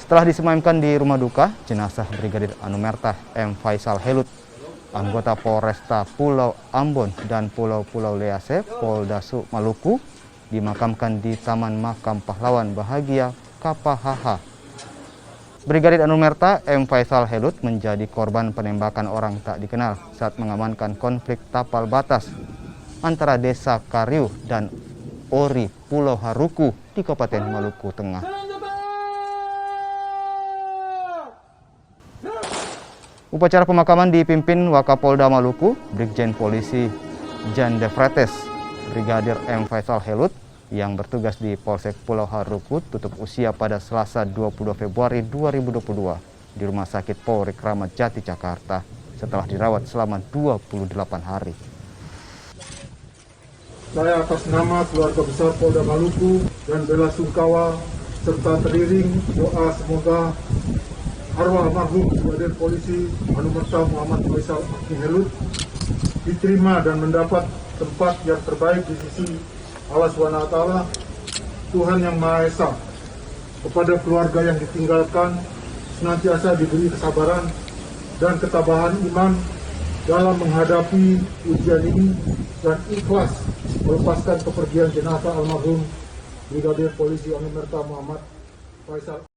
Setelah disemayamkan di rumah duka, jenazah Brigadir Anumerta M. Faisal Helut, anggota Polresta Pulau Ambon dan Pulau Lease, Polda Maluku, dimakamkan di Taman Makam Pahlawan Bahagia KPHH. Brigadir Anumerta M. Faisal Helut menjadi korban penembakan orang tak dikenal saat mengamankan konflik tapal batas antara Desa Kariu dan Ori Pulau Haruku di Kabupaten Maluku Tengah. Upacara pemakaman dipimpin Wakapolda Maluku, Brigjen Polisi Jan De Fretes. Brigadir M. Faisal Helut yang bertugas di Polsek Pulau Haruku tutup usia pada Selasa 22 Februari 2022 di Rumah Sakit Polri Kramat Jati, Jakarta setelah dirawat selama 28 hari. Saya atas nama keluarga besar Polda Maluku dan bela sungkawa serta teriring doa semoga arwah almarhum Brigadir Polisi Anumerta Muhammad Faisal Helut diterima dan mendapat tempat yang terbaik di sisi Allah SWT, Tuhan Yang Maha Esa. Kepada keluarga yang ditinggalkan senantiasa diberi kesabaran dan ketabahan iman dalam menghadapi ujian ini dan ikhlas melepaskan kepergian jenazah almarhum Brigadir Polisi Anumerta Muhammad Faisal.